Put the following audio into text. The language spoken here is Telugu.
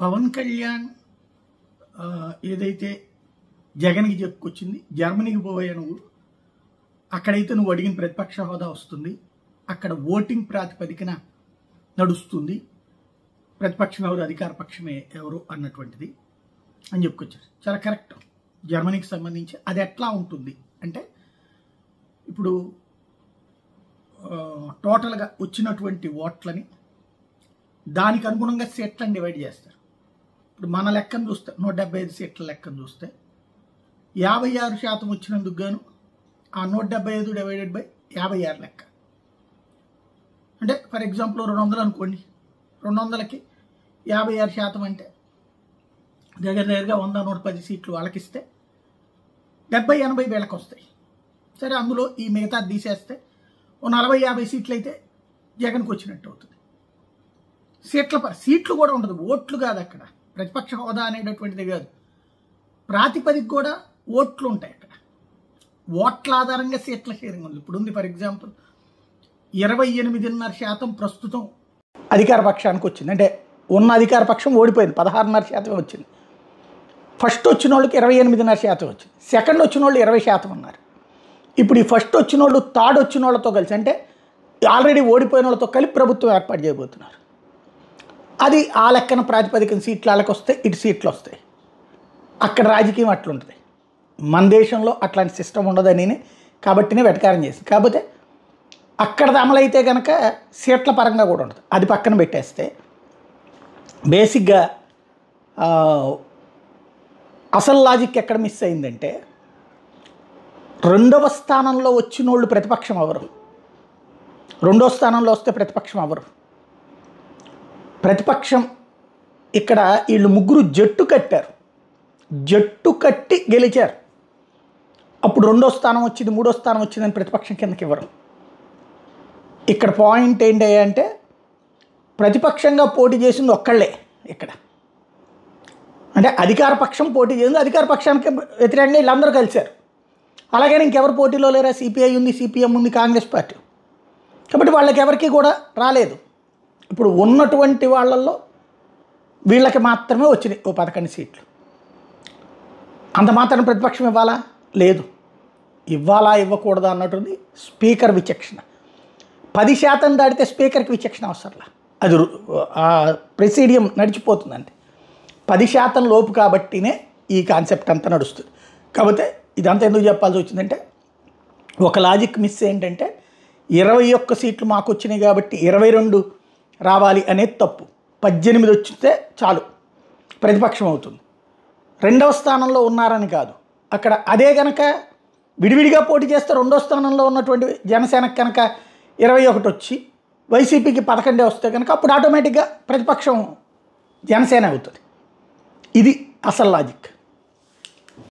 పవన్ కళ్యాణ్ ఏదైతే జగన్కి చెప్పుకొచ్చింది, జర్మనీకి పోయా నువ్వు, అక్కడైతే నువ్వు అడిగిన ప్రతిపక్ష హోదా వస్తుంది, అక్కడ ఓటింగ్ ప్రాతిపదికన నడుస్తుంది, ప్రతిపక్షం ఎవరు అధికార పక్షమే ఎవరు అన్నటువంటిది అని చెప్పుకొచ్చారు. చాలా కరెక్ట్. జర్మనీకి సంబంధించి అది ఎట్లా ఉంటుంది అంటే, ఇప్పుడు టోటల్గా వచ్చినటువంటి ఓట్లని దానికి అనుగుణంగా సీట్లను డివైడ్ చేస్తారు. ఇప్పుడు మన లెక్కను చూస్తే 175 సీట్ల లెక్కను చూస్తే 56% వచ్చినందుకు గాను ఆ 175 డివైడెడ్ బై 56 లెక్క. అంటే ఫర్ ఎగ్జాంపుల్ 200 అనుకోండి, 200కి 56% అంటే దగ్గరగా 100-110 సీట్లు వాళ్ళకిస్తే 70-80 వీళ్ళకి వస్తాయి. సరే, అందులో ఈ మిగతా తీసేస్తే 40-50 సీట్లు అయితే జగన్కి వచ్చినట్టు అవుతుంది. సీట్లు కూడా ఉండదు, ఓట్లు కాదు. అక్కడ ప్రతిపక్ష హోదా అనేటటువంటిది కాదు, ప్రాతిపదిక కూడా ఓట్లు ఉంటాయి. అక్కడ ఓట్ల ఆధారంగా సీట్ల షేరింగ్ ఉంది. ఇప్పుడు ఉంది ఫర్ ఎగ్జాంపుల్ 28.5% ప్రస్తుతం అధికార పక్షానికి వచ్చింది. అంటే ఉన్న అధికార పక్షం ఓడిపోయింది, 16.5% వచ్చింది. ఫస్ట్ వచ్చిన వాళ్ళకి 28.5% వచ్చింది. సెకండ్ వచ్చిన వాళ్ళు 20% ఉన్నారు. ఇప్పుడు ఈ ఫస్ట్ వచ్చిన వాళ్ళు థర్డ్ వచ్చిన వాళ్ళతో కలిసి, అంటే ఆల్రెడీ ఓడిపోయిన వాళ్ళతో కలిపి ప్రభుత్వం ఏర్పాటు చేయబోతున్నారు. అది ఆ లెక్కన ప్రాతిపదికన సీట్లు వాళ్ళకి వస్తాయి, ఇటు సీట్లు వస్తాయి. అక్కడ రాజకీయం అట్లుంటుంది. మన దేశంలో అట్లాంటి సిస్టమ్ ఉండదని కాబట్టినే వెటకారం చేసింది. కాకపోతే అక్కడది అమలైతే కనుక సీట్ల పరంగా కూడా ఉంటుంది. అది పక్కన పెట్టేస్తే బేసిక్గా అసలు లాజిక్ ఎక్కడ మిస్ అయిందంటే, రెండవ స్థానంలో వచ్చిన వాళ్ళు ప్రతిపక్షం ఎవరు, రెండో స్థానంలో వస్తే ప్రతిపక్షం ఎవరు? ప్రతిపక్షం ఇక్కడ వీళ్ళు ముగ్గురు జట్టు కట్టారు, జట్టు కట్టి గెలిచారు. అప్పుడు రెండో స్థానం వచ్చింది, మూడో స్థానం వచ్చిందని ప్రతిపక్షం కిందకి ఇవ్వరు. ఇక్కడ పాయింట్ ఏంటి అంటే, ప్రతిపక్షంగా పోటీ చేసింది ఒక్కళ్ళే ఇక్కడ. అంటే అధికార పక్షం పోటీ చేసింది, అధికార పక్షానికి వ్యతిరేకంగా వీళ్ళందరూ కలిశారు. అలాగని ఇంకెవరు పోటీలో లేరా? సిపిఐ ఉంది, సిపిఎం ఉంది, కాంగ్రెస్ పార్టీ. కాబట్టి వాళ్ళకి ఎవరికి కూడా రాలేదు. ఇప్పుడు ఉన్నటువంటి వాళ్ళల్లో వీళ్ళకి మాత్రమే వచ్చినాయి ఓ 11 సీట్లు. అంత మాత్రం ప్రతిపక్షం ఇవ్వాలా? లేదు. ఇవ్వాలా ఇవ్వకూడదా అన్నట్టుంది స్పీకర్ విచక్షణ. 10% దాటితే స్పీకర్కి విచక్షణ అవసరంలా, అది ప్రెసిడియం నడిచిపోతుందండి. 10% లోపు కాబట్టినే ఈ కాన్సెప్ట్ అంతా నడుస్తుంది. కాకపోతే ఇదంతా ఎందుకు చెప్పాల్సి వచ్చిందంటే, ఒక లాజిక్ మిస్ ఏంటంటే, 21 సీట్లు మాకు వచ్చినాయి కాబట్టి 22 రావాలి అనేది తప్పు. 18 వచ్చితే చాలు ప్రతిపక్షం అవుతుంది. రెండవ స్థానంలో ఉన్నారని కాదు అక్కడ. అదే కనుక విడివిడిగా పోటీ చేస్తే రెండో స్థానంలో ఉన్నటువంటి జనసేనకు కనుక 21 వచ్చి వైసీపీకి 11 వస్తే కనుక అప్పుడు ఆటోమేటిక్గా ప్రతిపక్షం జనసేన అవుతుంది. ఇది అసలు లాజిక్.